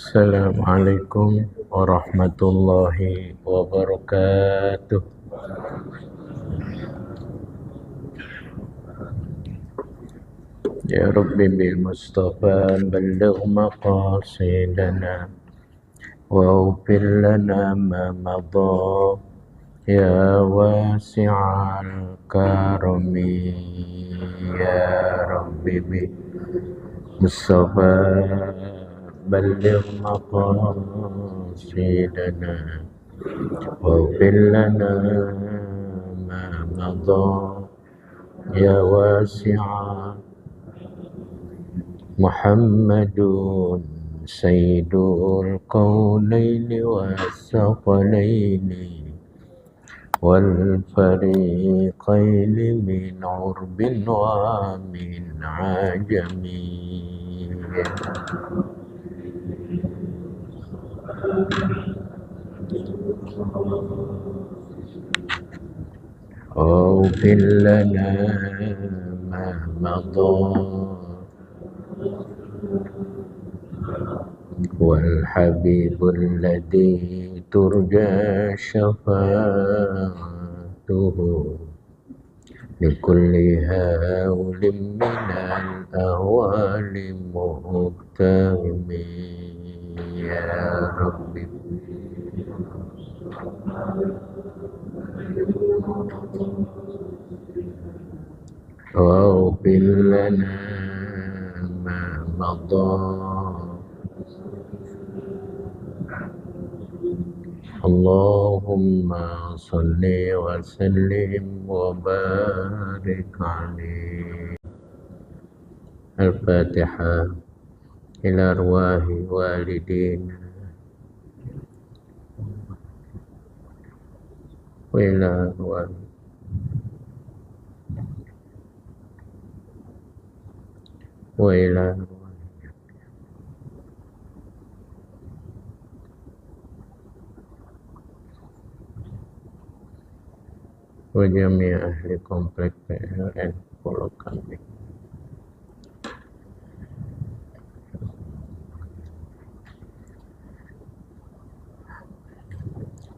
Assalamualaikum warahmatullahi wabarakatuh. Ya Rabbi bil Mustafa balligh maqasidana wa ufir lana ma madha ya wasi'al karami ya Rabbi bil Mustafa balligh maqasidana واغفر لنا ما مضى يا واسع محمد سيد القولين والثقلين والفريقين من عرب ومن عجم اغفر لنا ما مضى والحبيب الذي ترجى شفاعته لكل هول من الأهوال مهتم يا ربي واغفر لنا ما مضى اللهم صل وسلم وبارك عليه. الفاتحة إلى أرواح والدينا وإلى أرواح وإلى وجميع أهل komplek PLN Pulau Kambing.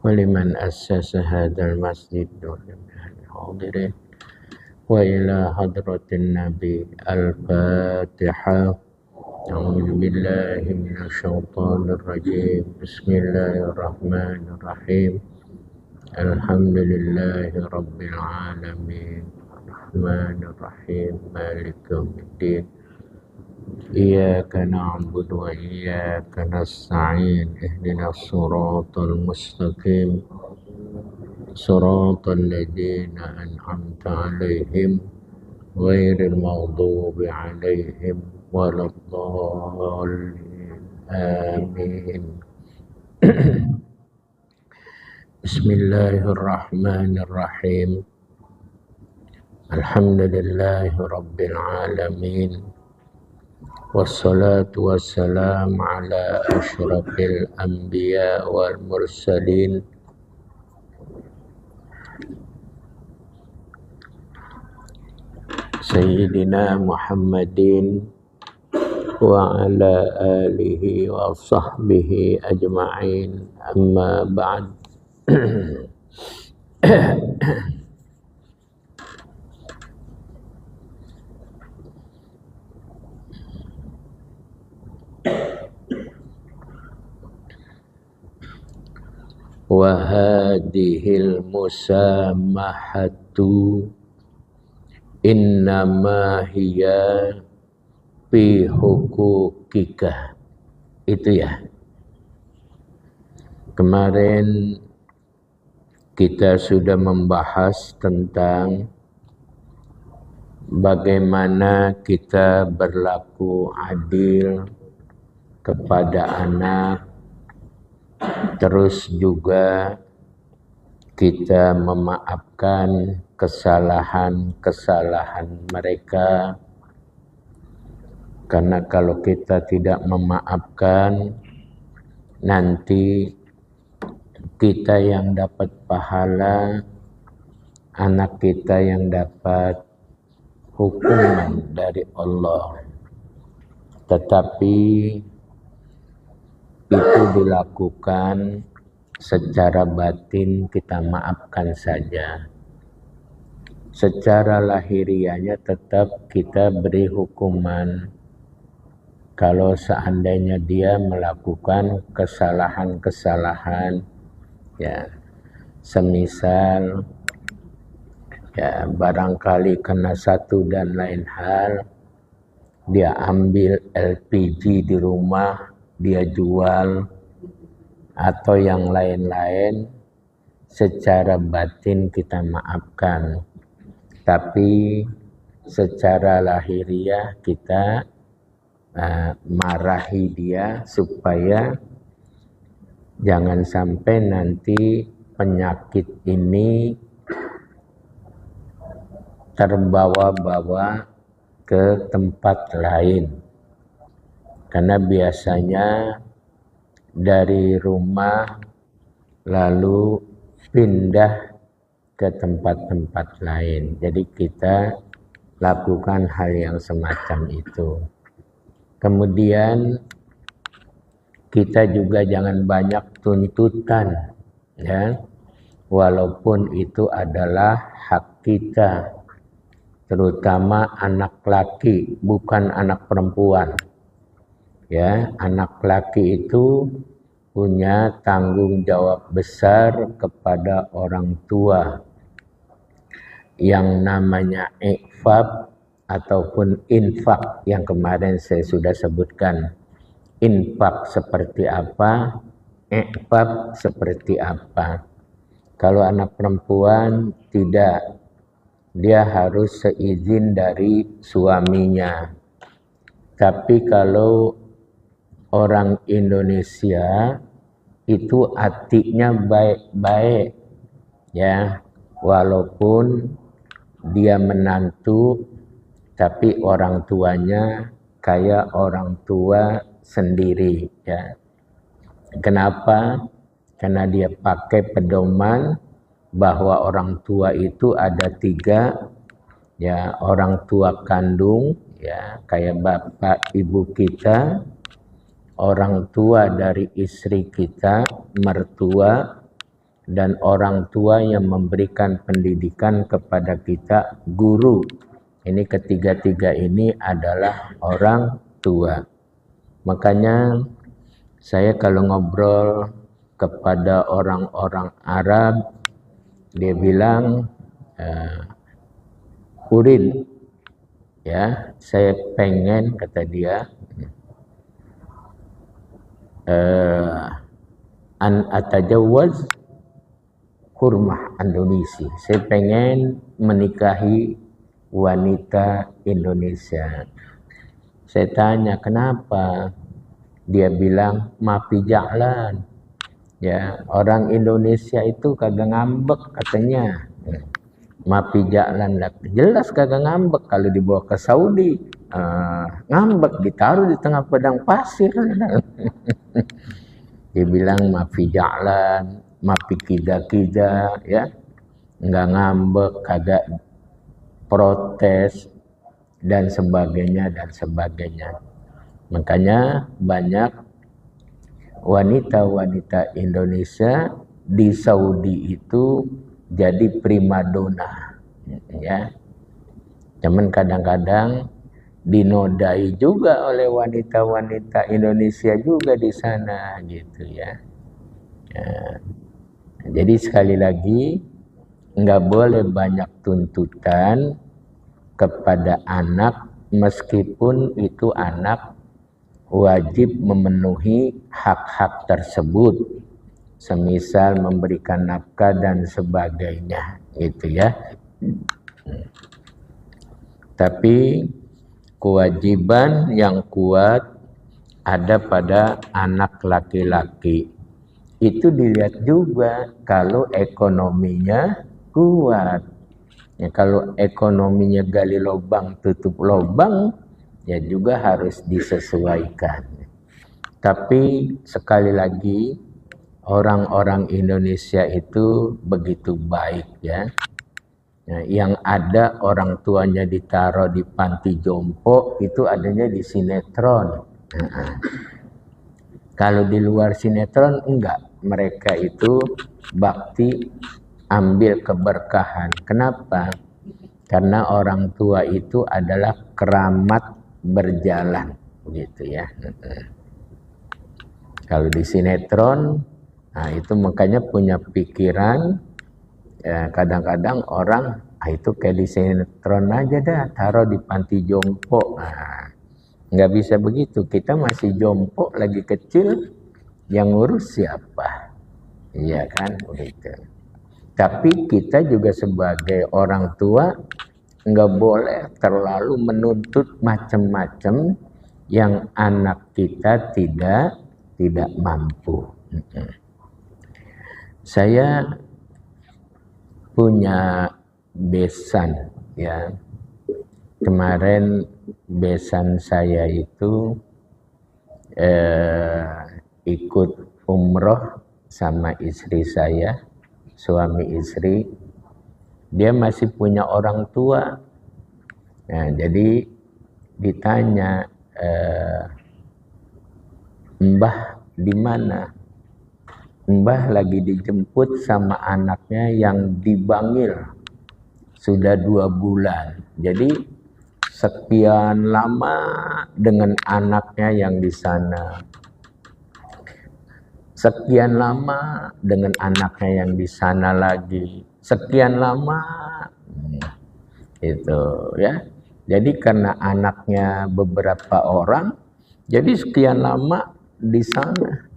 ولمن أسس هذا المسجد ولجميع الحاضرين وإلى حضرة النبي. الفاتحة. أعوذ بالله من الشيطان الرجيم. بسم الله الرحمن الرحيم. الحمد لله رب العالمين الرحمن الرحيم مالك يوم الدين إياك نعبد وإياك نستعين اهدنا الصراط المستقيم صراط الذين أنعمت عليهم غير المغضوب عليهم ولا الضالين آمين. Bismillahirrahmanirrahim. Alhamdulillahi Rabbil Alamin. Wassalatu wassalamu ala ashrafil anbiya wal mursalin Sayyidina Muhammadin wa ala alihi wa sahbihi ajma'in, amma ba'd. Wa hadhil musamahatu innama hiya fi hukukika. Itu ya. Kemarin kita sudah membahas tentang bagaimana kita berlaku adil kepada anak, terus juga kita memaafkan kesalahan-kesalahan mereka, karena kalau kita tidak memaafkan, nanti kita yang dapat pahala, anak kita yang dapat hukuman dari Allah. Tetapi itu dilakukan secara batin, kita maafkan saja. Secara lahiriahnya tetap kita beri hukuman. Kalau seandainya dia melakukan kesalahan-kesalahan, ya, semisal ya barangkali kena satu dan lain hal, dia ambil LPG di rumah, dia jual, atau yang lain-lain, secara batin kita maafkan. Tapi secara lahiriah kita marahi dia supaya jangan sampai nanti penyakit ini terbawa-bawa ke tempat lain. Karena biasanya dari rumah lalu pindah ke tempat-tempat lain. Jadi kita lakukan hal yang semacam itu. Kemudian kita juga jangan banyak tuntutan, ya, walaupun itu adalah hak kita, terutama anak laki, bukan anak perempuan. Ya, anak laki itu punya tanggung jawab besar kepada orang tua. Yang namanya ikfab ataupun infak yang kemarin saya sudah sebutkan. Infak seperti apa, ikfab seperti apa. Kalau anak perempuan tidak, dia harus seizin dari suaminya. Tapi kalau orang Indonesia itu hatinya baik-baik, ya, walaupun dia menantu, tapi orang tuanya kayak orang tua sendiri, ya. Kenapa? Karena dia pakai pedoman bahwa orang tua itu ada 3, ya, orang tua kandung, ya, kayak bapak ibu kita, orang tua dari istri kita, mertua, dan orang tua yang memberikan pendidikan kepada kita, guru. Ini ketiga-tiga ini adalah orang tua. Makanya saya kalau ngobrol kepada orang-orang Arab, dia bilang, Urin, ya, saya pengen, kata dia, an atajawaz hurmah Indonesia. Saya pengen menikahi wanita Indonesia. Saya tanya kenapa? Dia bilang mafi jalan. Ya, orang Indonesia itu kagak ngambek katanya. Mafi jalan lah. Jelas kagak ngambek. Kalau dibawa ke Saudi, ngambek, ditaruh di tengah padang pasir. Dia bilang mafi jalan, mafi kida-kida, ya, nggak ngambek, kagak protes, dan sebagainya, dan sebagainya. Makanya banyak wanita-wanita Indonesia di Saudi itu jadi primadona, ya. Cuman kadang-kadang dinodai juga oleh wanita-wanita Indonesia juga di sana, gitu, ya. Jadi sekali lagi, nggak boleh banyak tuntutan kepada anak, meskipun itu anak wajib memenuhi hak-hak tersebut, semisal memberikan nafkah dan sebagainya, gitu, ya. Tapi kewajiban yang kuat ada pada anak laki-laki. Itu dilihat juga kalau ekonominya kuat. Ya, kalau ekonominya gali lubang tutup lubang, ya juga harus disesuaikan. Tapi sekali lagi, orang-orang Indonesia itu begitu baik, ya. Nah, yang ada orang tuanya ditaruh di panti jompo itu adanya di sinetron. Kalau di luar sinetron enggak, mereka itu bakti ambil keberkahan. Kenapa? Karena orang tua itu adalah keramat berjalan, gitu ya. Kalau di sinetron, nah itu makanya punya pikiran, kadang-kadang orang, itu kayak di sinetron aja dah, taruh di panti jompo. Nah, nggak bisa begitu, kita masih jompo lagi kecil, yang ngurus siapa? Iya kan, begitu. Tapi kita juga sebagai orang tua nggak boleh terlalu menuntut macam-macam yang anak kita tidak mampu. Saya punya besan, ya. Kemarin besan saya itu ikut umroh sama istri saya, suami istri. Dia masih punya orang tua. Nah, jadi ditanya, Mbah di mana? Mbah lagi dijemput sama anaknya yang di Bangil sudah 2 bulan. Jadi sekian lama dengan anaknya yang di sana. Sekian lama dengan anaknya yang di sana lagi. Sekian lama itu ya. Jadi karena anaknya beberapa orang, jadi sekian lama di sana.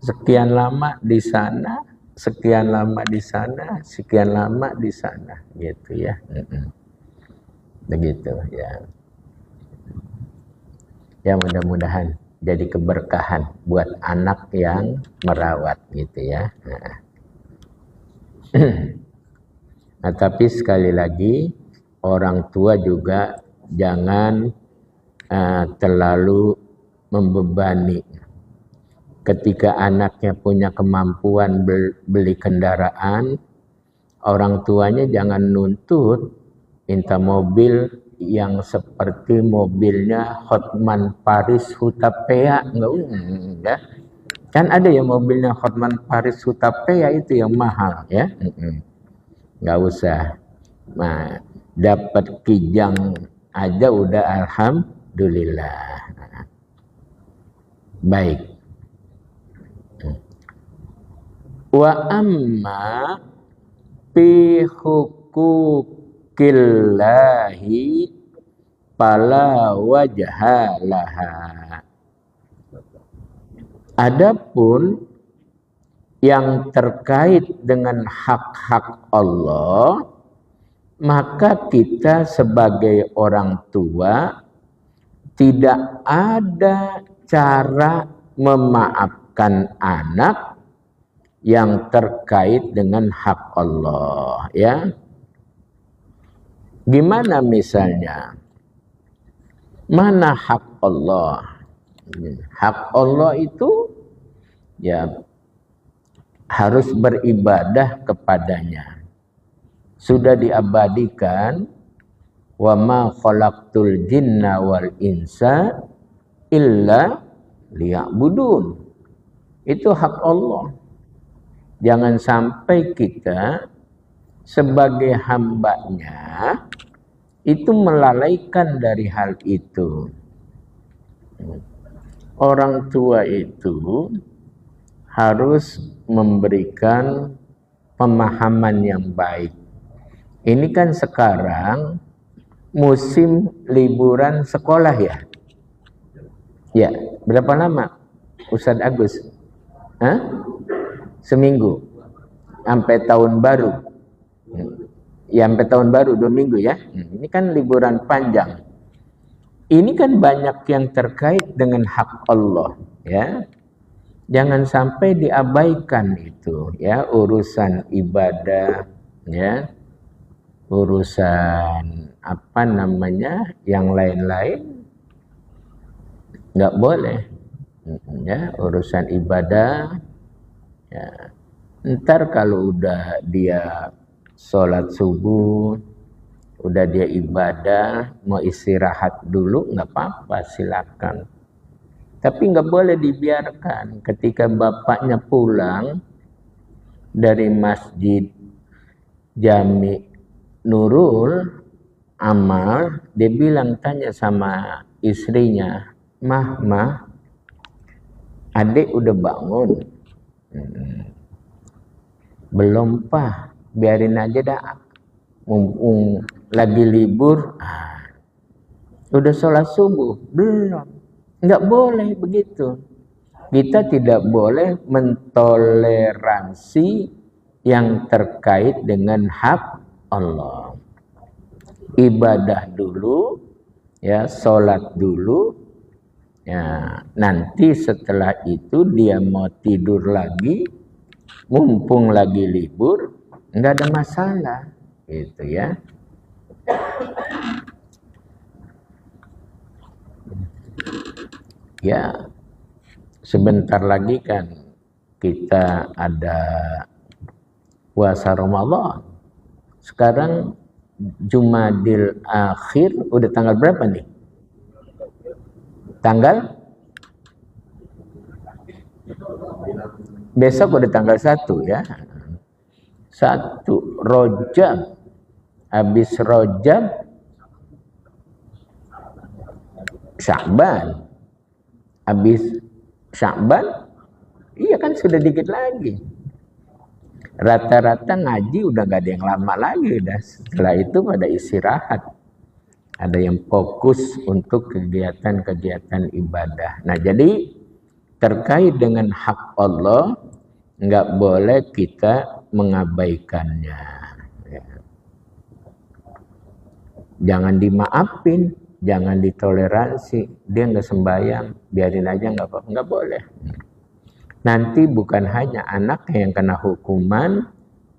Sekian lama di sana, sekian lama di sana, sekian lama di sana, gitu ya. Begitu ya. Ya mudah-mudahan jadi keberkahan buat anak yang merawat, gitu ya. Nah, tapi sekali lagi orang tua juga jangan terlalu membebani. Ketika anaknya punya kemampuan beli kendaraan, orang tuanya jangan nuntut minta mobil yang seperti mobilnya Hotman Paris Hutapea, enggak. Kan ada ya mobilnya Hotman Paris Hutapea itu yang mahal ya. Enggak usah. Nah, dapat Kijang aja udah alhamdulillah. Baik. Wa amma fi huquqillahi fala wajha laha. Adapun yang terkait dengan hak-hak Allah, maka kita sebagai orang tua tidak ada cara memaafkan anak yang terkait dengan hak Allah, ya. Gimana misalnya? Mana hak Allah? Hak Allah itu ya harus beribadah kepadanya. Sudah diabadikan, wa ma khalaqtul jinna wal insa illa liya'budun. Itu hak Allah. Jangan sampai kita sebagai hambanya itu melalaikan dari hal itu. Orang tua itu harus memberikan pemahaman yang baik. Ini kan sekarang musim liburan sekolah ya? Ya, berapa lama Ustadz Agus? Seminggu sampai tahun baru. Ya, sampai tahun baru 2 minggu ya. Ini kan liburan panjang. Ini kan banyak yang terkait dengan hak Allah, ya. Jangan sampai diabaikan itu, ya, urusan ibadah, ya. Urusan apa namanya? Yang lain-lain enggak boleh. Ya, urusan ibadah, ya. Ntar kalau udah dia sholat subuh, udah dia ibadah, mau istirahat dulu, nggak apa-apa, silakan. Tapi nggak boleh dibiarkan ketika bapaknya pulang dari masjid Jami Nurul Amal, dia bilang, tanya sama istrinya, mah, adik udah bangun? Belum pak, biarin aja dah, mumpung lagi libur. Udah sholat subuh? Belum. Nggak boleh begitu. Kita tidak boleh mentoleransi yang terkait dengan hak Allah. Ibadah dulu, ya, sholat dulu, ya, nanti setelah itu dia mau tidur lagi, mumpung lagi libur, nggak ada masalah, gitu ya. Ya, sebentar lagi kan kita ada puasa Ramadan. Sekarang Jumadil Akhir udah tanggal berapa nih? Tanggal? Besok udah tanggal 1 ya. 1 Rajab. Habis Rajab Sya'ban. Habis Sya'ban, iya kan sudah dikit lagi. Rata-rata ngaji udah gak ada yang lama lagi, udah setelah itu pada istirahat. Ada yang fokus untuk kegiatan-kegiatan ibadah. Nah, jadi terkait dengan hak Allah nggak boleh kita mengabaikannya. Ya. Jangan dimaafin, jangan ditoleransi. Dia nggak sembahyang, biarin aja, nggak apa-apa, nggak boleh. Nanti bukan hanya anaknya yang kena hukuman,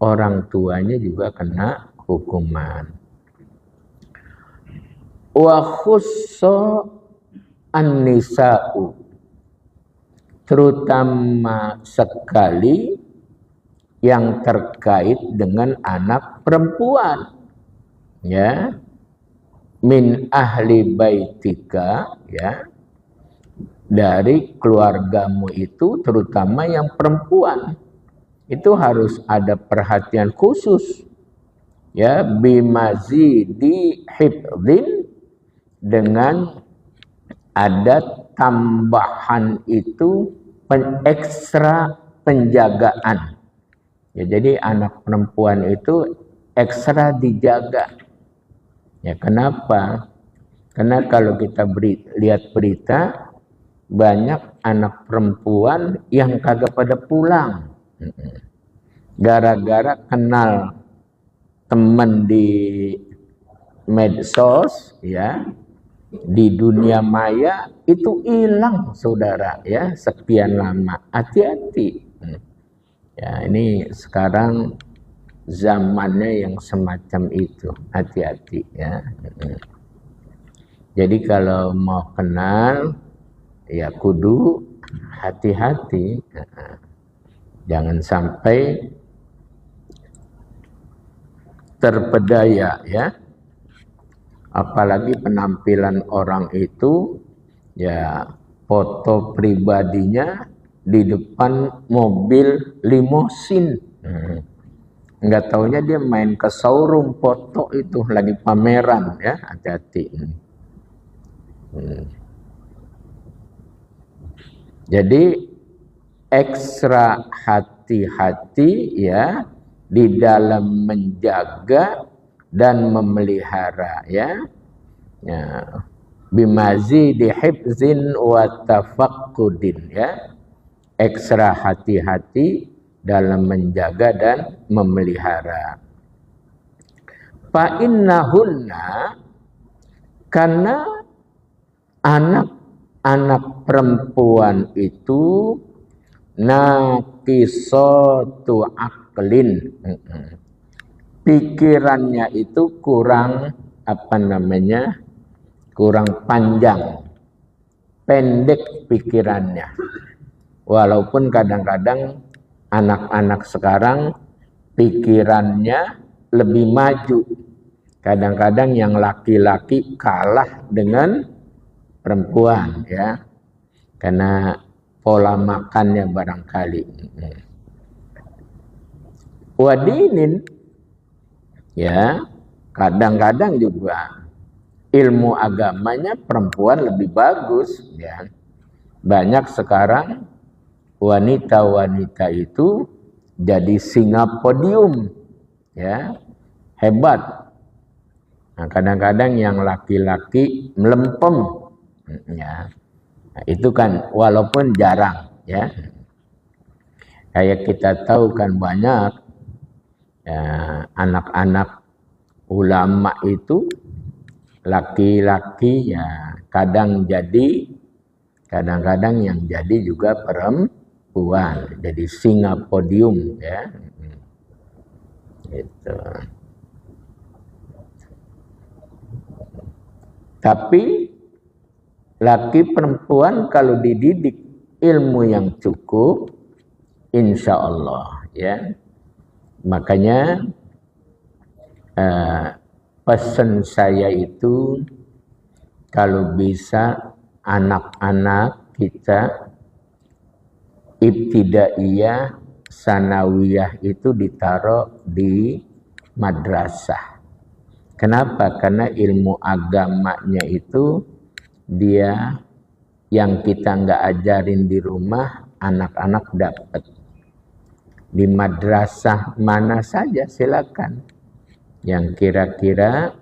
orang tuanya juga kena hukuman. Wa khussa an-nisa'u, terutama sekali yang terkait dengan anak perempuan, ya, min ahli baitika, ya, dari keluargamu itu, terutama yang perempuan, itu harus ada perhatian khusus, ya, bimazidi hifdzin, dengan ada tambahan itu ekstra penjagaan. Ya, jadi anak perempuan itu ekstra dijaga. Ya, kenapa? Karena kalau kita lihat berita, banyak anak perempuan yang kagak pada pulang. Gara-gara kenal teman di medsos, ya, di dunia maya, itu hilang saudara, ya, sekian lama. Hati-hati. Ya, ini sekarang zamannya yang semacam itu. Hati-hati, ya. Jadi kalau mau kenal, ya kudu hati-hati. Jangan sampai terpedaya, ya. Apalagi penampilan orang itu, ya, foto pribadinya di depan mobil limosin. Nggak taunya dia main ke showroom foto itu, lagi pameran, ya. Hati-hati. Jadi ekstra hati-hati, ya, di dalam menjaga dan memelihara, ya, ya, bimazidi hifzin wa tafaqqudin, ya, ekstra hati-hati dalam menjaga dan memelihara. Fa innahunna, karena anak-anak perempuan itu naqisatu aqlin, pikirannya itu kurang, kurang panjang, pendek pikirannya. Walaupun kadang-kadang anak-anak sekarang pikirannya lebih maju. Kadang-kadang yang laki-laki kalah dengan perempuan, ya. karena pola makannya barangkali. Wadinin, ya, kadang-kadang juga ilmu agamanya perempuan lebih bagus, ya. Banyak sekarang wanita-wanita itu jadi singa podium, ya, hebat. Nah, kadang-kadang yang laki-laki melempem, ya. Nah, itu kan walaupun jarang, ya. Kayak kita tahu kan banyak ya, anak-anak ulama itu laki-laki, ya, kadang-kadang yang jadi juga perempuan, jadi singa podium, ya. Gitu. Tapi laki perempuan kalau dididik ilmu yang cukup, insya Allah, ya. Makanya pesan saya itu kalau bisa anak-anak kita ibtidaiyah, sanawiyah itu ditaruh di madrasah. Kenapa? Karena ilmu agamanya itu dia yang kita nggak ajarin di rumah, anak-anak dapat. Di madrasah mana saja silakan. Yang kira-kira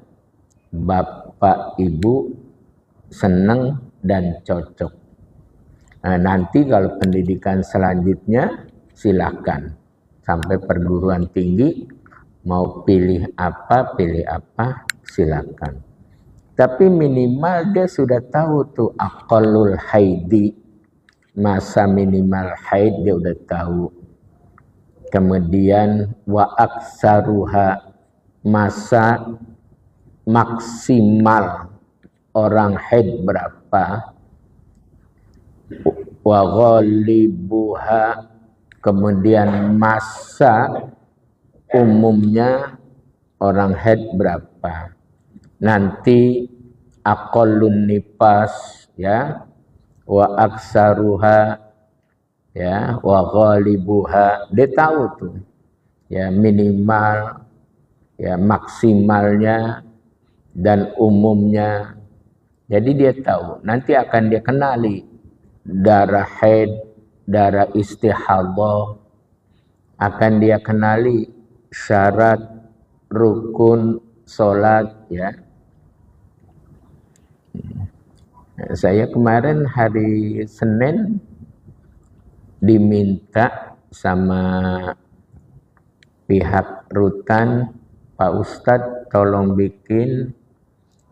bapak ibu senang dan cocok. Nah, nanti kalau pendidikan selanjutnya silakan sampai perguruan tinggi, mau pilih apa silakan. Tapi minimal dia sudah tahu tuh aqallul haidi, masa minimal haid dia udah tahu. Kemudian wa aksaruha, masa maksimal orang haid berapa, wa ghalibuha, kemudian masa umumnya orang haid berapa. Nanti aqallun nifas, ya, wa aksaruha, ya, wa ghalibuha, dia tahu tuh, ya, minimal, ya, maksimalnya dan umumnya. Jadi dia tahu, nanti akan dia kenali darah haid, darah istihadah, akan dia kenali syarat rukun sholat, ya. Saya kemarin hari Senin diminta sama pihak rutan, Pak Ustadz tolong bikin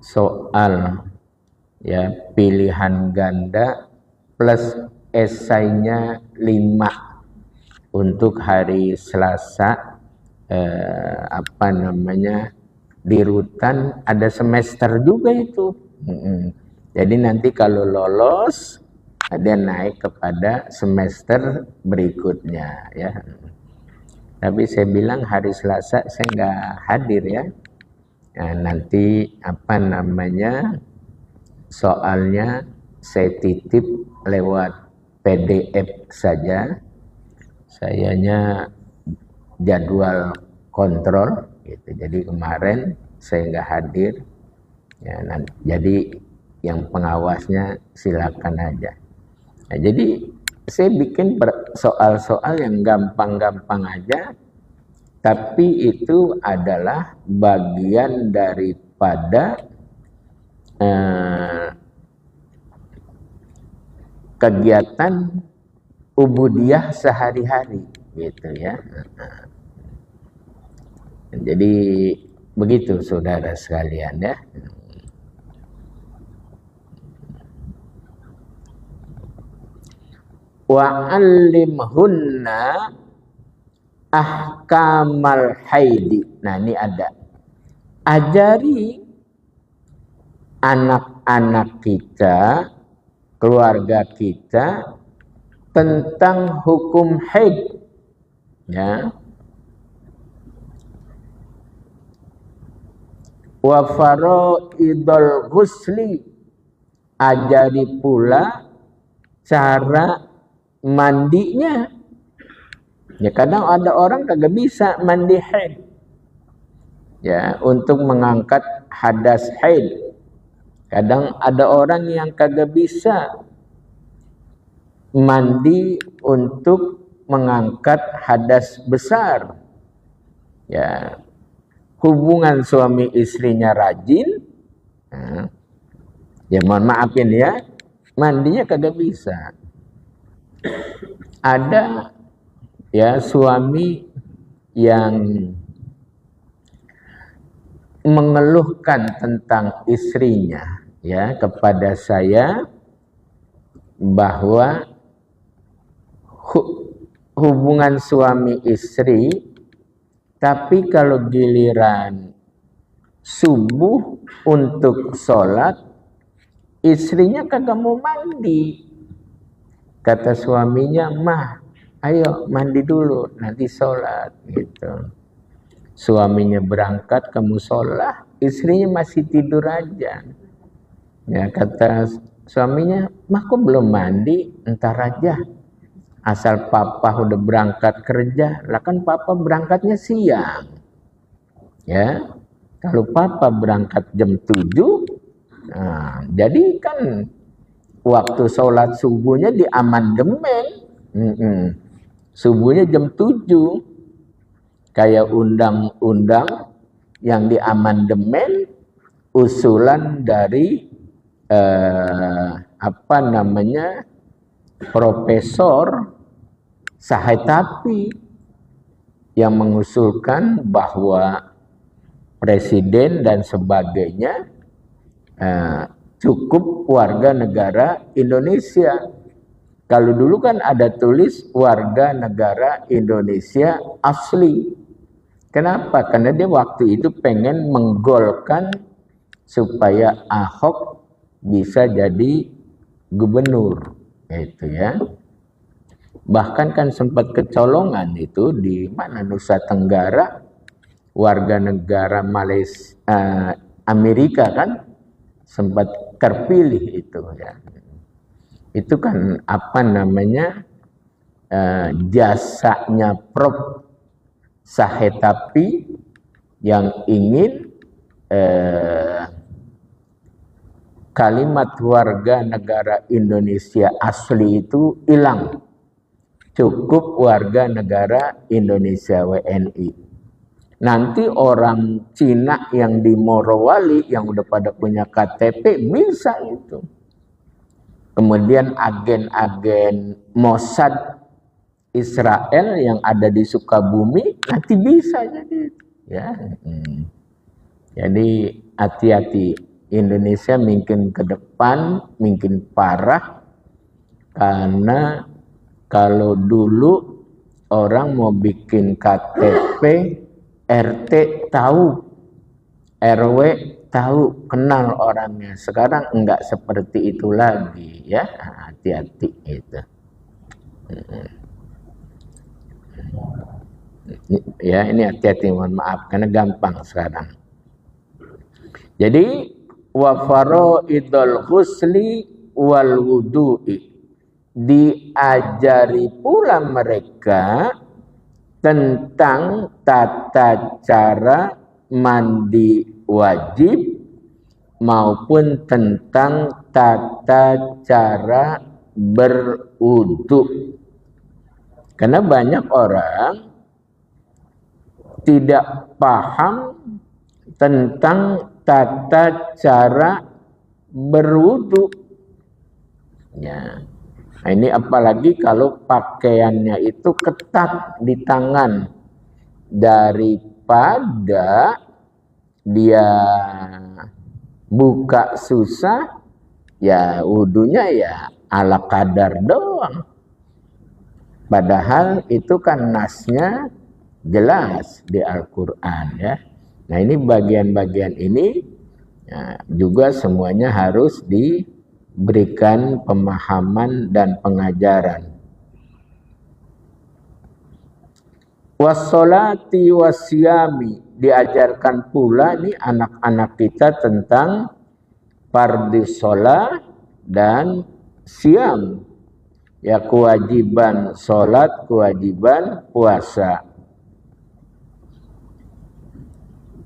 soal, ya, pilihan ganda plus esainya 5 untuk hari Selasa. Di rutan ada semester juga itu. Jadi nanti kalau lolos ada naik kepada semester berikutnya, ya. Tapi saya bilang hari Selasa saya nggak hadir, ya. Nah, nanti soalnya saya titip lewat PDF saja. Sayanya jadwal kontrol, gitu. Jadi kemarin saya nggak hadir, ya. Jadi yang pengawasnya silakan aja. Nah, jadi saya bikin soal-soal yang gampang-gampang aja, tapi itu adalah bagian daripada kegiatan ubudiyah sehari-hari, gitu, ya. Jadi begitu saudara sekalian, ya. Wa 'allimhunna ahkamal haidi. Nah, ini ada. Ajari anak-anak kita, keluarga kita tentang hukum haid, ya. Wa faraidul ghusli, ajari pula cara mandinya. Ya kadang ada orang kagak bisa mandi haid. Ya, untuk mengangkat hadas haid. Kadang ada orang yang kagak bisa mandi untuk mengangkat hadas besar. Ya, hubungan suami istrinya rajin. Ya mohon maafin ya, mandinya kagak bisa. Ada ya suami yang mengeluhkan tentang istrinya ya kepada saya bahwa hubungan suami istri, tapi kalau giliran subuh untuk sholat, istrinya kagak mau mandi. Kata suaminya, mah, ayo mandi dulu, nanti sholat gitu. Suaminya berangkat ke musola, istrinya masih tidur aja. Ya kata suaminya, mah kok belum mandi, entar aja. Asal papa udah berangkat kerja, lah kan papa berangkatnya siang. Ya, kalau papa berangkat jam 7, nah, jadi kan waktu sholat subuhnya di amandemen. Subuhnya jam 7. Kayak undang-undang yang di amandemen usulan dari Profesor Sahetapi yang mengusulkan bahwa presiden dan sebagainya cukup warga negara Indonesia. Kalau dulu kan ada tulis warga negara Indonesia asli. Kenapa? Karena dia waktu itu pengen menggolkan supaya Ahok bisa jadi gubernur, itu ya. Bahkan kan sempat kecolongan itu di mana Nusa Tenggara, warga negara Malaysia, Amerika kan sempat terpilih itu ya. Itu kan jasanya Prof Sahetapi yang ingin kalimat warga negara Indonesia asli itu hilang. Cukup warga negara Indonesia WNI. Nanti orang Cina yang di Morowali yang udah pada punya KTP bisa itu. Kemudian agen-agen Mossad Israel yang ada di Sukabumi nanti bisa jadi ya. Jadi hati-hati, Indonesia mungkin ke depan mungkin parah, karena kalau dulu orang mau bikin KTP, RT tahu, RW tahu, kenal orangnya. Sekarang enggak seperti itu lagi ya, hati-hati itu. Ya ini hati-hati, mohon maaf karena gampang sekarang. Jadi wa faraidul ghusli wal wudu'i, diajari pula mereka tentang tata cara mandi wajib maupun tentang tata cara berwudu. Karena banyak orang tidak paham tentang tata cara berwudu. Ya. Nah, ini apalagi kalau pakaiannya itu ketat di tangan, daripada dia buka susah, ya wudunya ya ala kadar doang. Padahal itu kan nasnya jelas di Al-Quran ya. Nah ini bagian-bagian ini ya, juga semuanya harus diberikan pemahaman dan pengajaran. Wassolati wasyami, diajarkan pula nih anak-anak kita tentang fardhu shalah dan siam. Ya kewajiban sholat, kewajiban puasa.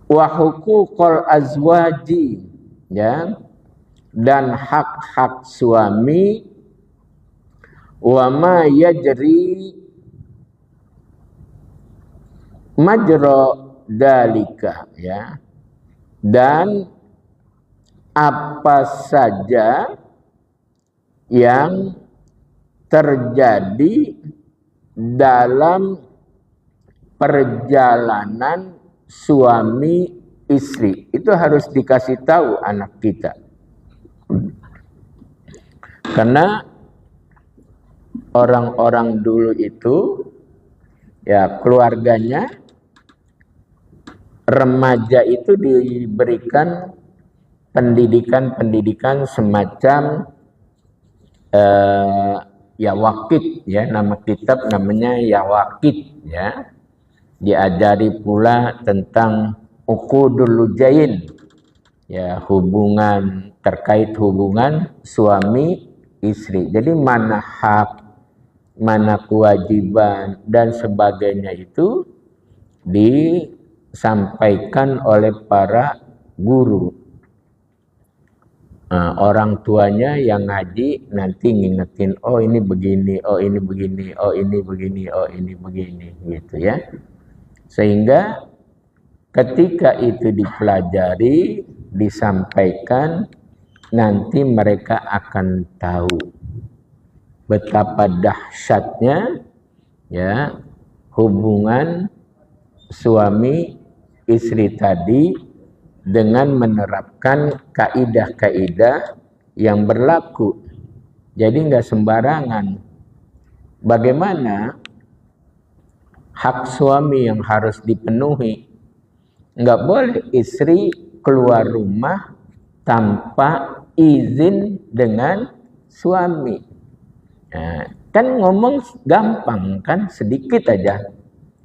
Wa huququl azwaji, ya, dan hak-hak suami. Wa ma yajri majra dalika, ya, dan apa saja yang terjadi dalam perjalanan suami istri. Itu harus dikasih tahu anak kita. Karena orang-orang dulu itu, ya, keluarganya, remaja itu diberikan pendidikan semacam ya wakit, ya, nama kitab namanya ya wakit, ya. Diajari pula tentang uqudul lujain, ya, terkait hubungan suami istri. Jadi mana hak, mana kewajiban dan sebagainya itu disampaikan oleh para guru. Orang tuanya yang ngaji nanti ngingetin, oh ini begini, oh ini begini, oh ini begini, oh ini begini, gitu, ya. Sehingga ketika itu dipelajari, disampaikan, nanti mereka akan tahu betapa dahsyatnya, ya, hubungan suami istri tadi dengan menerapkan kaidah-kaidah yang berlaku. Jadi nggak sembarangan. Bagaimana hak suami yang harus dipenuhi? Nggak boleh istri keluar rumah tanpa izin dengan suami. Nah, kan ngomong gampang kan, sedikit aja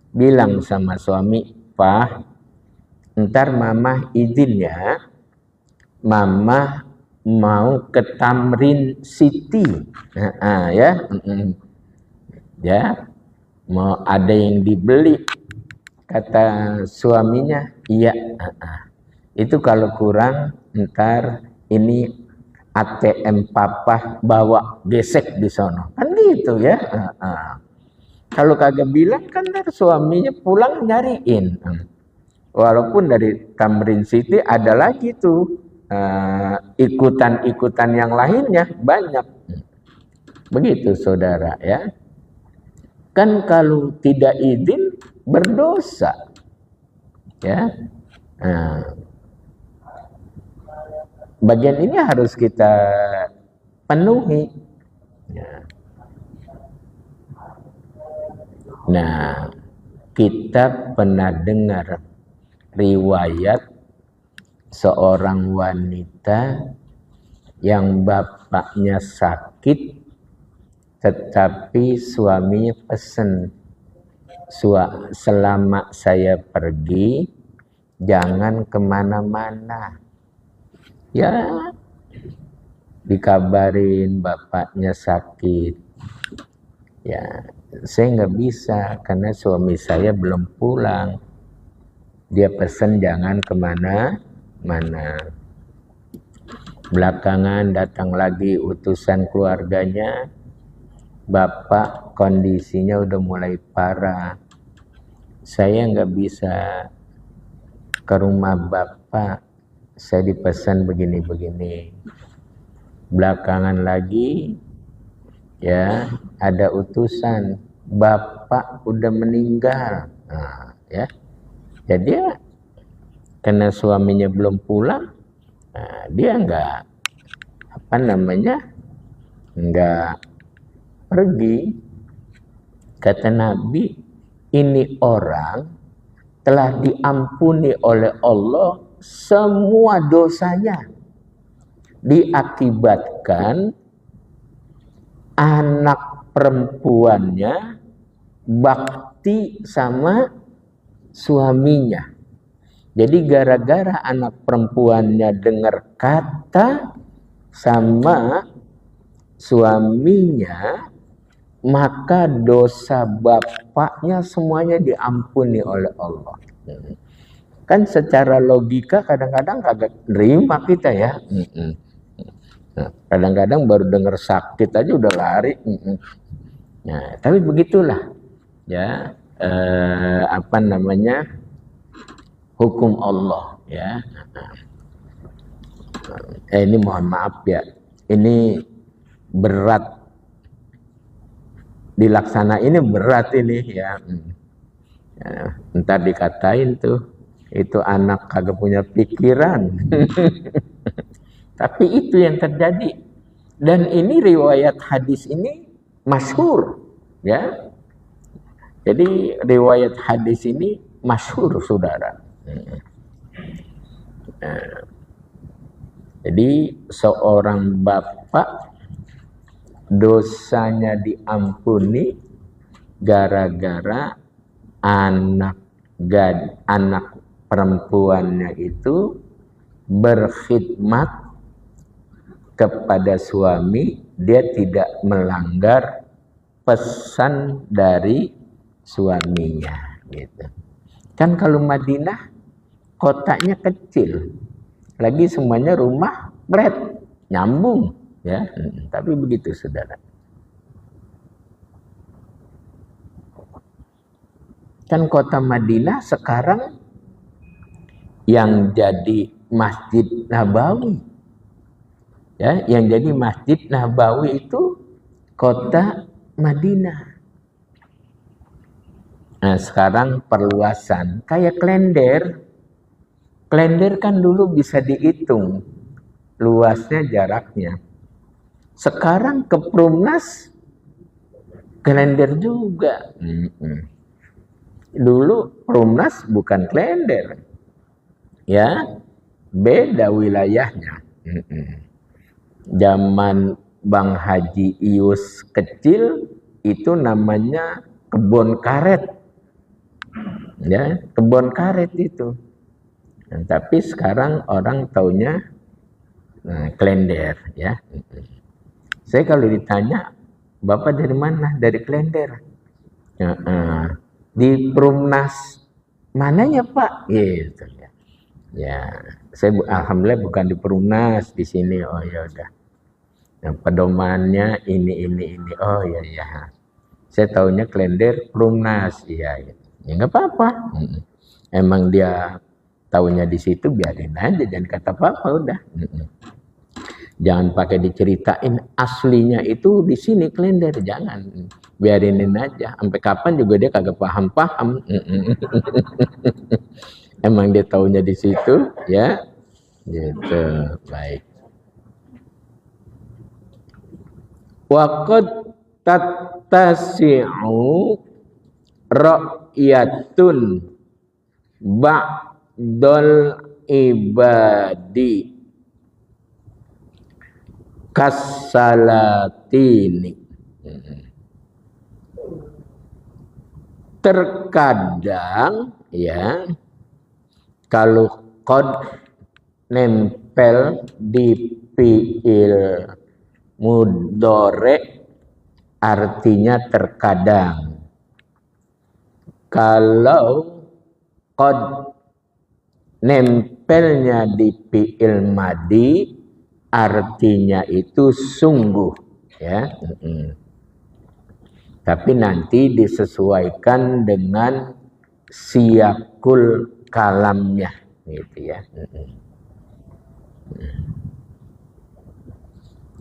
bilang sama suami, Pak, ntar mama izin ya, mama mau ke Tamrin City, ya, ya, mau ada yang dibeli, kata suaminya, iya, itu kalau kurang ntar ini ATM papa bawa gesek di sono, kan gitu, ya. Kalau kagak bilang kan ntar suaminya pulang nyariin. Walaupun dari Tamrin City ada lagi tuh ikutan-ikutan yang lainnya banyak. Begitu saudara, ya. Kan kalau tidak izin berdosa, ya. Bagian ini harus kita penuhi, ya. Nah, kita pernah dengar riwayat seorang wanita yang bapaknya sakit, tetapi suaminya pesen, selama saya pergi jangan kemana-mana, ya. Dikabarin bapaknya sakit, ya, saya nggak bisa karena suami saya belum pulang. Dia pesen jangan kemana-mana. Belakangan datang lagi utusan keluarganya, bapak kondisinya udah mulai parah, saya nggak bisa ke rumah bapak, saya dipesan begini-begini. Belakangan lagi, ya, ada utusan, bapak udah meninggal, ya. Jadi ya, karena suaminya belum pulang, dia nggak pergi. Kata Nabi, ini orang telah diampuni oleh Allah semua dosanya, diakibatkan anak perempuannya bakti sama suaminya. Jadi gara-gara anak perempuannya dengar kata sama suaminya, maka dosa bapaknya semuanya diampuni oleh Allah. Kan secara logika kadang-kadang kagak nerima kita ya. Kadang-kadang baru dengar sakit aja udah lari. Nah, tapi begitulah ya, apa namanya, hukum Allah ya. Ini mohon maaf ya, ini berat dilaksana, ini berat ini ya. Ntar dikatain tuh itu anak kagak punya pikiran. Tapi itu yang terjadi, dan ini riwayat hadis ini masyhur ya. Jadi riwayat hadis ini masyhur saudara. Jadi seorang bapak dosanya diampuni gara-gara anak perempuannya itu berkhidmat kepada suami, dia tidak melanggar pesan dari suaminya gitu. Kan kalau Madinah kotanya kecil, lagi semuanya rumah flat, nyambung ya. Tapi begitu saudara. Kan kota Madinah sekarang yang jadi Masjid Nabawi ya, yang jadi Masjid Nabawi itu kota Madinah. Nah sekarang perluasan kayak Klender. Klender kan dulu bisa dihitung luasnya, jaraknya. Sekarang ke Perumnas Klender juga. Dulu Perumnas bukan Klender ya, beda wilayahnya. Zaman Bang Haji Ius kecil itu namanya kebun karet ya, kebun karet itu. Nah, tapi sekarang orang taunya Klender ya. Saya kalau ditanya, Bapak dari mana? Dari Klender. Di Perumnas mananya Pak? Gitu ya. Ya, saya alhamdulillah bukan di Perumnas di sini. Oh ya udah. Nah, pedomannya ini. Oh ya ya. Saya taunya Klender Perumnas. Iya gitu. Ya nggak apa-apa. Emang dia taunya di situ, biarin aja, jangan kata apa-apa udah. Jangan pakai diceritain aslinya itu di sini Klender, jangan. Biarinin aja. Sampai kapan juga dia kagak paham-paham. Emang dia taunya di situ ya. Gitu. Baik. Waqad tattasi'u ra'yatun ba'dal ibadi kasalatini. Terkadang ya, kalau qad nempel di fi'il mudhari artinya terkadang. Kalau qad nempelnya di fi'il madi artinya itu sungguh ya. Tapi nanti disesuaikan dengan siyakul kalamnya gitu ya.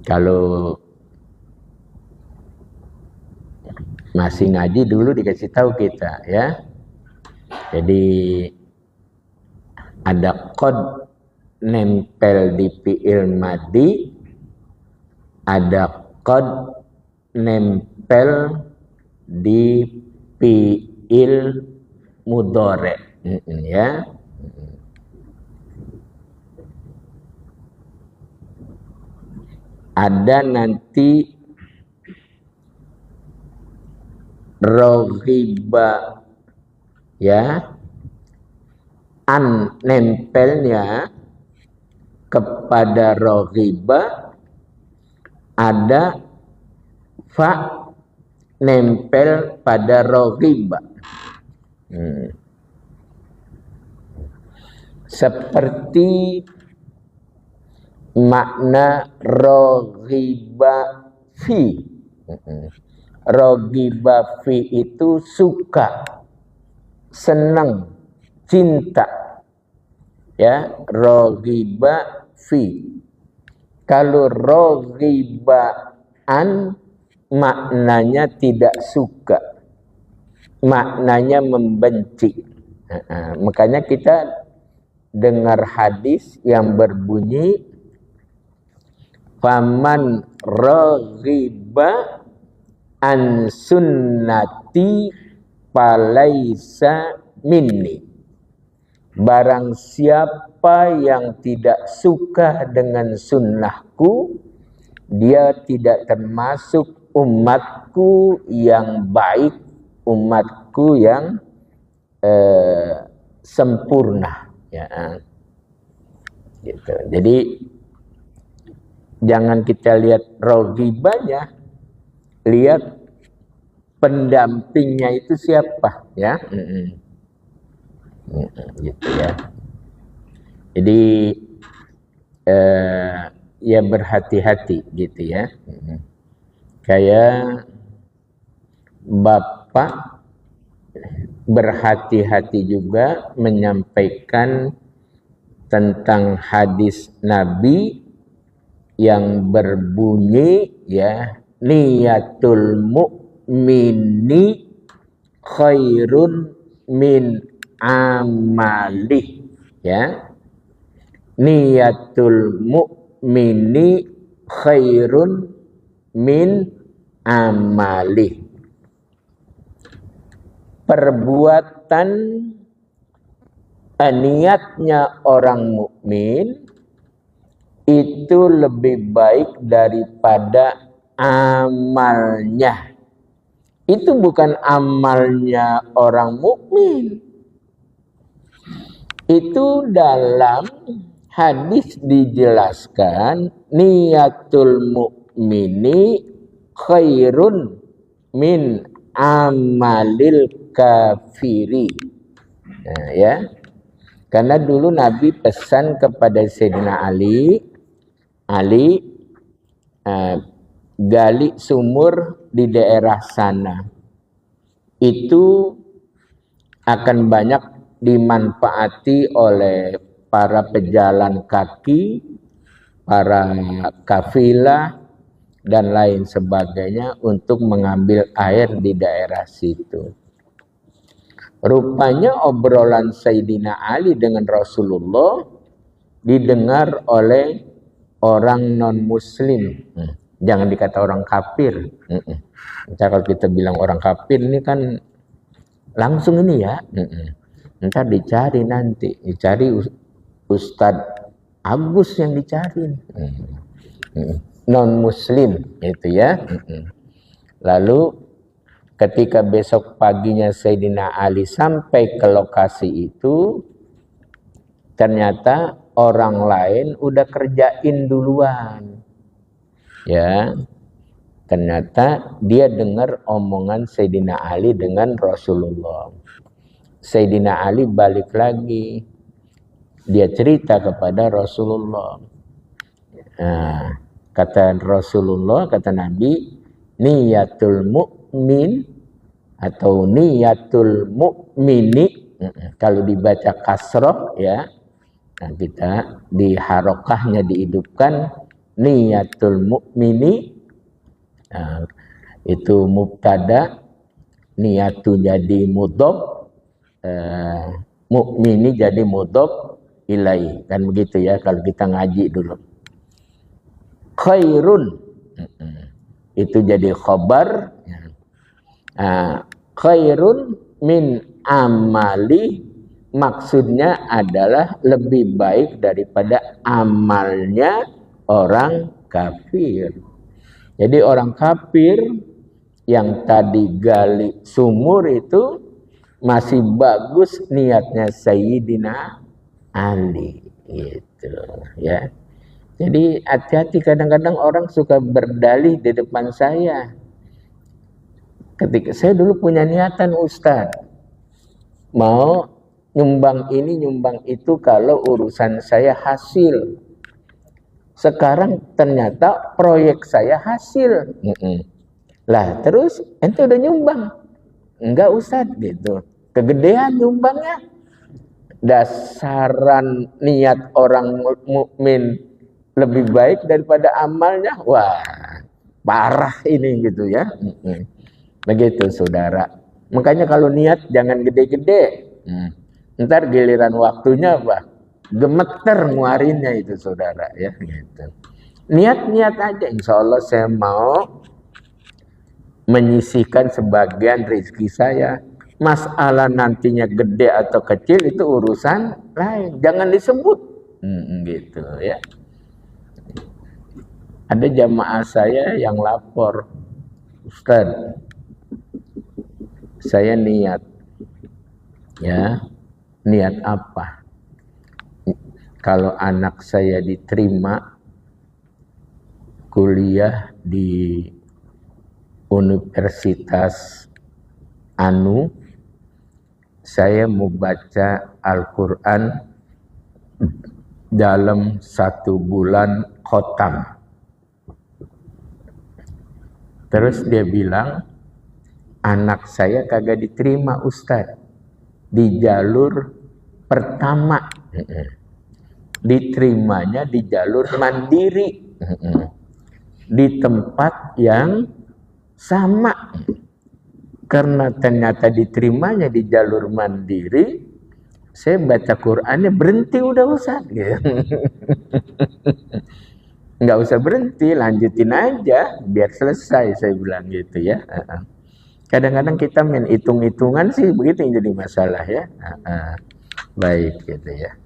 Kalau masih ngaji dulu dikasih tahu kita ya. Jadi ada qad nempel di fi'il madi, ada qad nempel di fi'il mudhari ya. Ada nanti raghiba ya, an nempelnya kepada raghiba, ada fa nempel pada raghiba. Seperti makna raghiba fi. Raghiba fi itu suka, senang, cinta. Ya, raghiba fi. Kalau raghiba an maknanya tidak suka, maknanya membenci. Makanya kita dengar hadis yang berbunyi faman raghiba an sunnati falaisa minni. Barang siapa yang tidak suka dengan sunnahku, dia tidak termasuk umatku yang baik, umatku yang sempurna. Ya, gitu. Jadi jangan kita lihat roghibanya, lihat pendampingnya itu siapa, ya. Gitu ya. Jadi ya berhati-hati gitu ya. Kayak Bapak berhati-hati juga menyampaikan tentang hadis Nabi yang berbunyi ya, niyatul mu'mini khairun min amali, ya. Niyatul mu'mini khairun min amali. Perbuatan niatnya orang mukmin itu lebih baik daripada amalnya. Itu bukan amalnya orang mukmin. Itu dalam hadis dijelaskan niyatul mukmini khairun min amalil kafiri. Nah, ya. Karena dulu Nabi pesan kepada Sayyidina Ali, gali sumur di daerah sana. Itu akan banyak dimanfaati oleh para pejalan kaki, para kafilah, dan lain sebagainya untuk mengambil air di daerah situ. Rupanya obrolan Sayyidina Ali dengan Rasulullah didengar oleh orang non-muslim. Jangan dikata orang kafir. Kalau kita bilang orang kafir ini kan langsung ini ya. Ntar dicari nanti. Dicari Ustadz Agus yang dicari. Non-muslim itu ya. Lalu ketika besok paginya Sayyidina Ali sampai ke lokasi itu, ternyata orang lain udah kerjain duluan. Ya. Ternyata dia dengar omongan Sayyidina Ali dengan Rasulullah. Sayyidina Ali balik lagi. Dia cerita kepada Rasulullah. Nah, kata Rasulullah, kata Nabi, niyatul mu'min atau niyatul mu'mini, kalau dibaca kasroh ya, nah kita di harokahnya dihidupkan niyatul mu'mini, nah, itu mubtada, niyatu jadi mudhof, mu'mini jadi mudhof ilai, kan begitu ya kalau kita ngaji dulu. Khairun itu jadi khabar. Khairun min amali maksudnya adalah lebih baik daripada amalnya orang kafir. Jadi orang kafir yang tadi gali sumur itu masih bagus niatnya Sayyidina Ali gitu ya. Jadi hati-hati, kadang-kadang orang suka berdalih di depan saya. Ketika saya dulu punya niatan Ustadz, mau nyumbang ini nyumbang itu kalau urusan saya hasil. Sekarang ternyata proyek saya hasil. Lah terus ente udah nyumbang? Enggak Ustadz gitu. Kegedean nyumbangnya. Dasaran niat orang mukmin lebih baik daripada amalnya. Wah, parah ini gitu ya. Begitu saudara. Makanya kalau niat jangan gede-gede. Ntar giliran waktunya apa? Gemeter nguarinnya itu saudara ya. Gitu. Niat-niat aja. Insya Allah saya mau menyisihkan sebagian rezeki saya. Masalah nantinya gede atau kecil itu urusan lain. Jangan disebut. Gitu ya. Ada jamaah saya yang lapor, Ustadz, saya niat, ya, niat apa? Kalau anak saya diterima kuliah di Universitas Anu, saya mau baca Al-Quran dalam 1 bulan khotam. Terus dia bilang, anak saya kagak diterima Ustadz di jalur pertama. Diterimanya di jalur mandiri. Di tempat yang sama. Karena ternyata diterimanya di jalur mandiri, saya baca Qur'annya berhenti udah Ustadz. Nggak usah berhenti, lanjutin aja biar selesai, saya bilang gitu ya. Kadang-kadang kita main hitung-hitungan sih begitu yang jadi masalah ya. Baik gitu ya.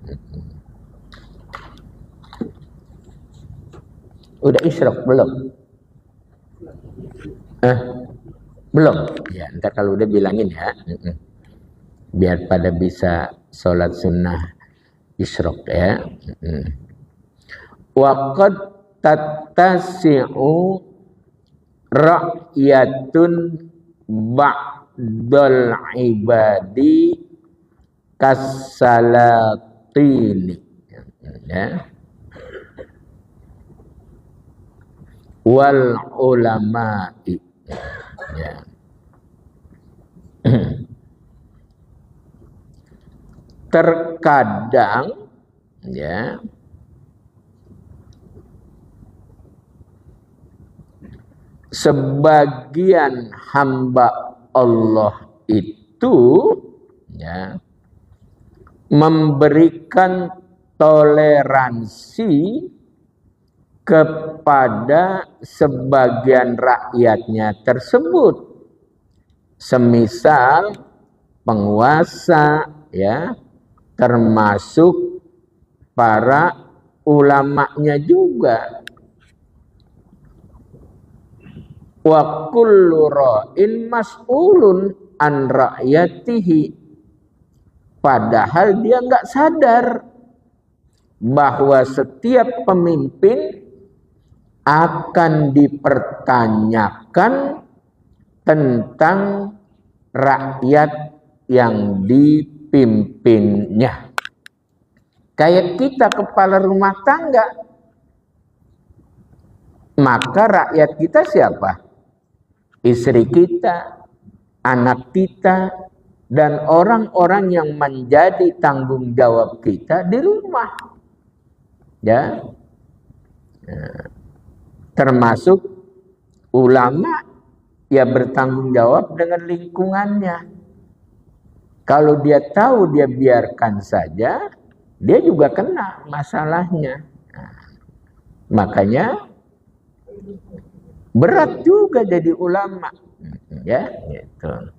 Udah isyraq belum? Belum? Ya, ntar kalau udah bilangin ya. Biar pada bisa sholat sunnah isyraq ya. Waqad tattasi'u ra'yatun ba'dal ibadi kassalatini ya. Wal ulama'i ya. Terkadang ya sebagian hamba Allah itu ya memberikan toleransi kepada sebagian rakyatnya tersebut, semisal penguasa ya, termasuk para ulamanya juga. Wa kullu ra'in mas'ulun an ra'yatihi. Padahal dia nggak sadar bahwa setiap pemimpin akan dipertanyakan tentang rakyat yang dipimpinnya. Kayak kita kepala rumah tangga, maka rakyat kita siapa? Istri kita, anak kita, dan orang-orang yang menjadi tanggung jawab kita di rumah. Ya. Termasuk ulama, ya bertanggung jawab dengan lingkungannya. Kalau dia tahu dia biarkan saja, dia juga kena masalahnya. Makanya berat juga jadi ulama, ya, gitu.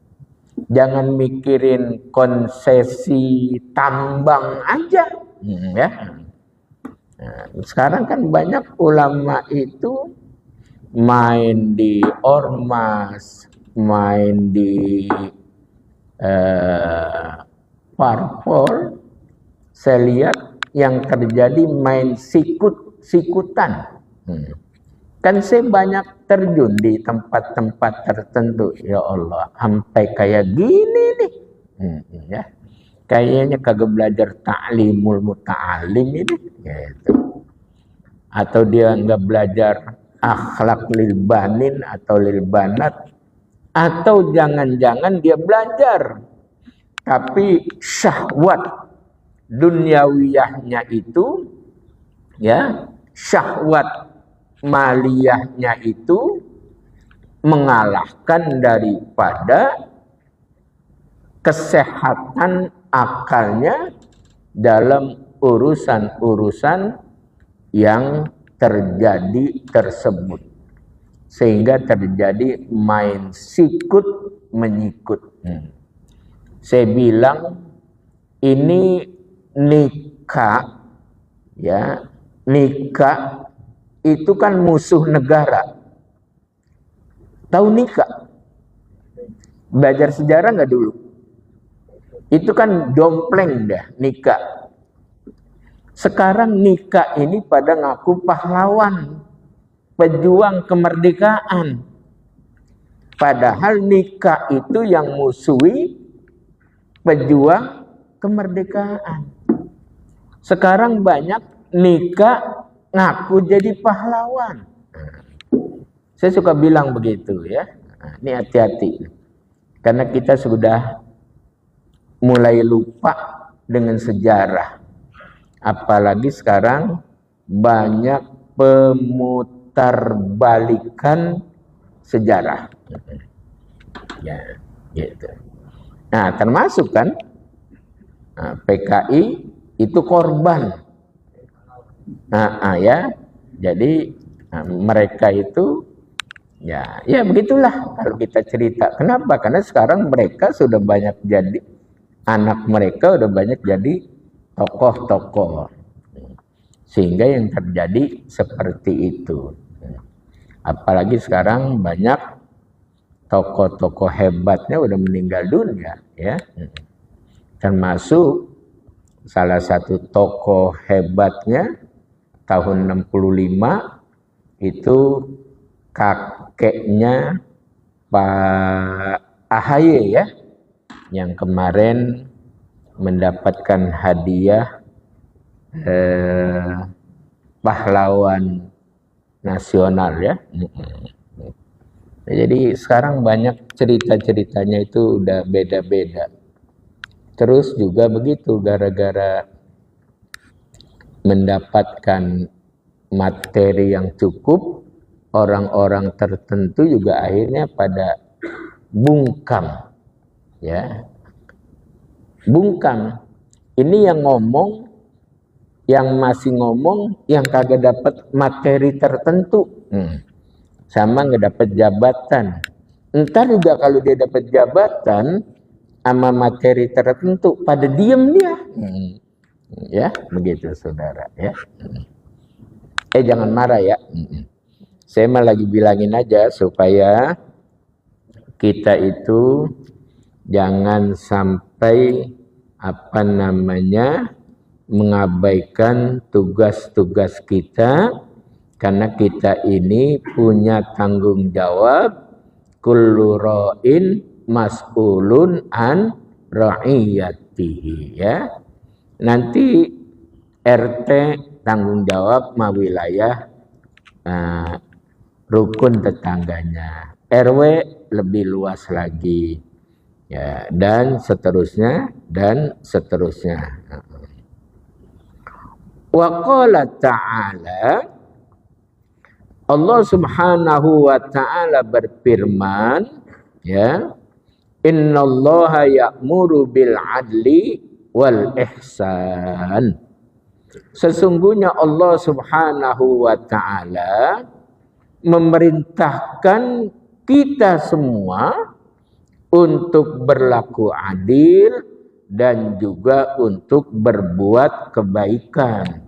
Jangan mikirin konsesi tambang aja, ya. Nah, sekarang kan banyak ulama itu main di ormas, main di parpol. Saya lihat yang terjadi main sikut-sikutan. Kan saya banyak terjun di tempat-tempat tertentu, ya Allah, sampai kayak gini nih. Ya. Kayaknya kagak belajar ta'limul muta'alim ini, gitu. Atau dia nggak belajar akhlak lil banin atau lil banat, atau jangan-jangan dia belajar tapi syahwat dunyawiyahnya itu, ya, syahwat maliyahnya itu mengalahkan daripada kesehatan akalnya dalam urusan-urusan yang terjadi tersebut, sehingga terjadi main sikut menyikut. Saya bilang ini nikah, ya, nikah itu kan musuh negara. Tahu nikah? Belajar sejarah nggak dulu? Itu kan dompleng dah nikah. Sekarang nikah ini pada ngaku pahlawan, pejuang kemerdekaan. Padahal nikah itu yang musuhi pejuang kemerdekaan. Sekarang banyak nikah ngaku jadi pahlawan. Saya suka bilang begitu, ya. Ini hati-hati. Karena kita sudah mulai lupa dengan sejarah. Apalagi sekarang banyak pemutarbalikan sejarah. Ya, gitu. Nah, termasuk kan PKI itu korban. Ya, jadi mereka itu ya begitulah kalau kita cerita. Kenapa? Karena sekarang mereka sudah banyak jadi, anak mereka udah banyak jadi tokoh-tokoh, sehingga yang terjadi seperti itu. Apalagi sekarang banyak tokoh-tokoh hebatnya udah meninggal dunia, ya. Termasuk salah satu tokoh hebatnya tahun 65 itu kakeknya Pak AHY, ya, yang kemarin mendapatkan hadiah pahlawan nasional, ya. Jadi sekarang banyak cerita-ceritanya itu udah beda-beda. Terus juga begitu, gara-gara mendapatkan materi yang cukup, orang-orang tertentu juga akhirnya pada bungkam, ya. Bungkam. Ini yang ngomong, yang masih ngomong, yang kagak dapat materi tertentu, sama nggak dapat jabatan. Entar juga kalau dia dapat jabatan sama materi tertentu, pada diem dia. Ya, begitu saudara, ya. Jangan marah, ya. Saya mah lagi bilangin aja supaya kita itu jangan sampai mengabaikan tugas-tugas kita, karena kita ini punya tanggung jawab. Kullu ra'in mas'ulun an ra'iyatihi, ya. Nanti RT tanggung jawab ma wilayah rukun tetangganya, RW lebih luas lagi, ya, dan seterusnya dan seterusnya. Wa qala ta'ala, Allah Subhanahu wa ta'ala berfirman, ya, innallaha ya'muru bil adli wal ihsan. Sesungguhnya Allah Subhanahu wa ta'ala memerintahkan kita semua untuk berlaku adil dan juga untuk berbuat kebaikan.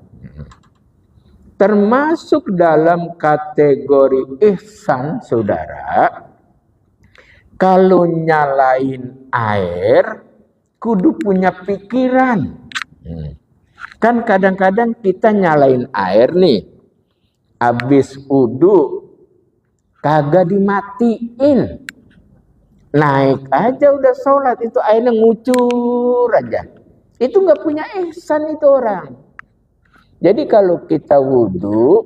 Termasuk dalam kategori ihsan, saudara, kalau nyalain air kudu punya pikiran. Kan kadang-kadang kita nyalain air nih, habis wudu kagak dimatiin. Naik aja udah sholat, itu airnya ngucur aja. Itu nggak punya ihsan itu orang. Jadi kalau kita wudhu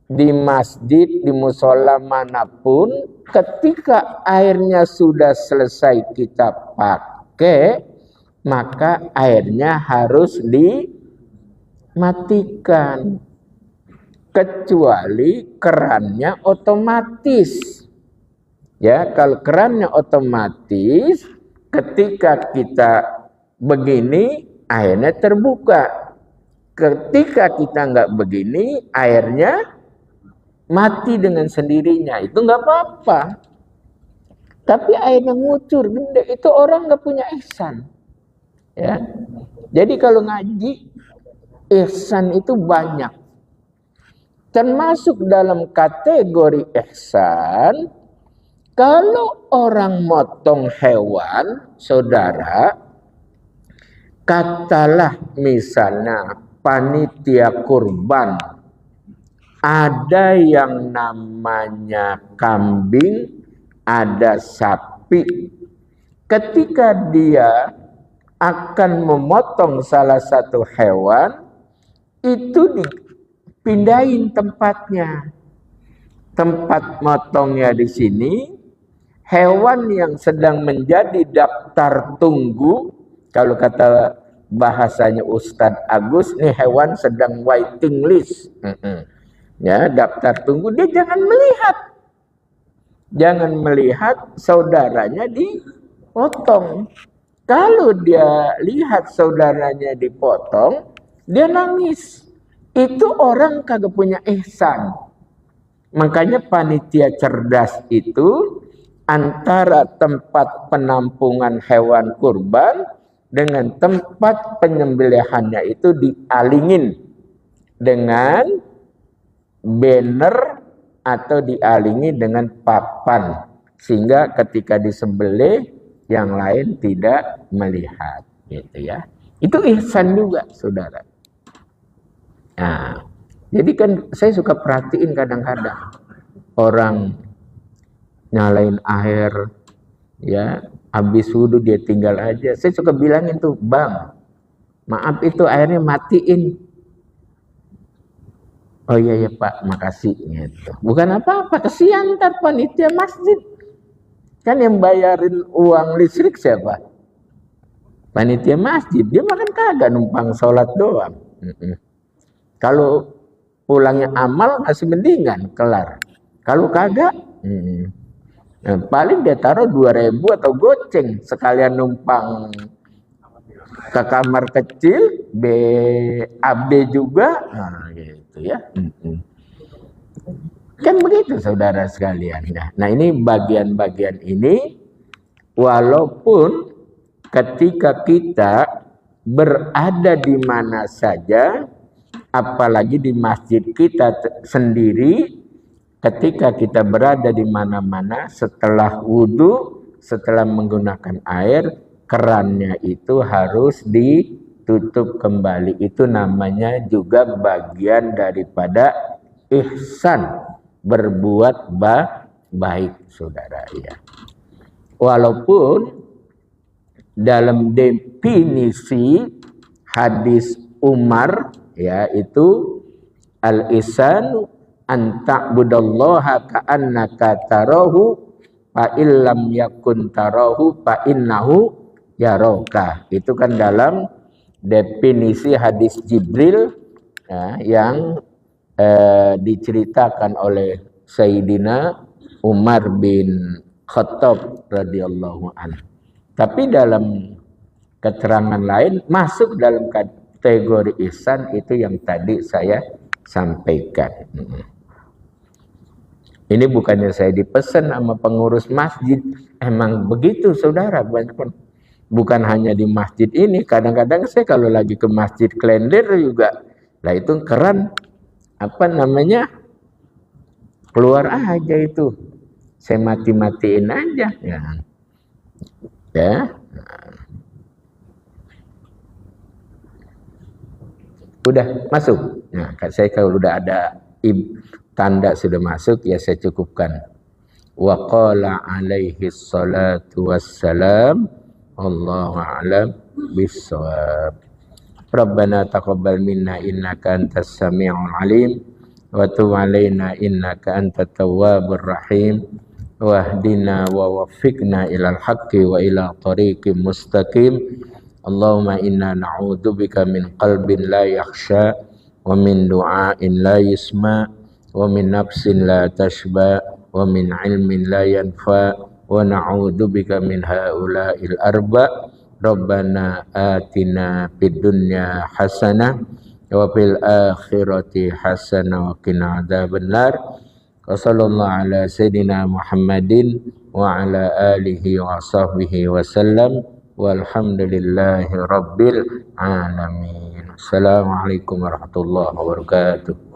di masjid, di musola manapun, ketika airnya sudah selesai kita pakai, maka airnya harus dimatikan. Kecuali kerannya otomatis. Ya, kalau kerannya otomatis, ketika kita begini, airnya terbuka. Ketika kita nggak begini, airnya mati dengan sendirinya. Itu nggak apa-apa. Tapi airnya ngucur, gede, itu orang nggak punya ihsan. Ya, jadi kalau ngaji, ihsan itu banyak. Termasuk dalam kategori ihsan, kalau orang motong hewan, saudara, katalah misalnya panitia kurban, ada yang namanya kambing, ada sapi. Ketika dia akan memotong salah satu hewan, itu dipindahin tempatnya. Tempat motongnya di sini, hewan yang sedang menjadi daftar tunggu, kalau kata bahasanya Ustadz Agus, nih hewan sedang waiting list. Ya, daftar tunggu, dia jangan melihat. Jangan melihat saudaranya dipotong. Kalau dia lihat saudaranya dipotong, dia nangis. Itu orang kagak punya ihsan. Makanya panitia cerdas itu antara tempat penampungan hewan kurban dengan tempat penyembelihannya itu dialingin dengan banner atau dialingi dengan papan, sehingga ketika disembelih yang lain tidak melihat, gitu ya. Itu ihsan juga, saudara. Nah, jadi kan saya suka perhatiin kadang-kadang orang nyalain air, ya, habis wudhu dia tinggal aja. Saya suka bilangin tuh, bang, maaf itu airnya matiin. Oh iya ya Pak, makasih. Gitu. Bukan apa-apa, kesian ntar panitia masjid. Kan yang bayarin uang listrik siapa? Panitia masjid. Dia makan kagak, numpang sholat doang. Kalau pulangnya amal masih mendingan, kelar. Kalau kagak, nah, paling dia taruh 2.000 atau goceng sekalian numpang ke kamar kecil, BAB juga, nah gitu ya. Kan begitu saudara sekalian. Nah ini bagian-bagian ini, walaupun ketika kita berada di mana saja, apalagi di masjid kita sendiri, ketika kita berada di mana-mana, setelah wudhu, setelah menggunakan air, kerannya itu harus ditutup kembali. Itu namanya juga bagian daripada ihsan, berbuat baik, saudara ya. Walaupun dalam definisi hadis Umar, ya, itu al-ihsan an ta'budallaha ka'annaka tarahu fa illam yakun tarahu fa innahu yaraka. Itu kan dalam definisi hadis Jibril, ya, yang diceritakan oleh Sayyidina Umar bin Khattab radhiyallahu anhu. Tapi dalam keterangan lain masuk dalam kategori ihsan itu yang tadi saya sampaikan. Ini bukannya saya dipesan sama pengurus masjid, emang begitu saudara. Bukan hanya di masjid ini, kadang-kadang saya kalau lagi ke masjid Klender juga, lah itu keran apa namanya keluar aja itu, saya mati-matiin aja, ya. Udah masuk. Nah, saya kalau udah ada tanda sudah masuk, ya saya cukupkan. Wa qala alaihi salatu wassalam, Allahu a'lam bissawab. Rabbana taqabbal minna innaka antas sami'ul alim wa tub alaina innaka antat tawwabur rahim wahdina wa waffiqna ilal haqqi wa ila tariqim mustaqim. Allahumma inna na'udzubika min qalbin la yakhsha wa min du'ain la yusma wa min nafsin la tashba wa min ilmin la yanfa wa na'udzubika min haula'il arba. Rabbana atina fid dunya hasanah wa fil akhirati hasanah wa qina adzabannar. Wa sallallahu ala sayyidina Muhammadin wa ala alihi wa sahbihi wa sallam walhamdulillahi rabbil alamin. Assalamualaikum warahmatullahi wabarakatuh.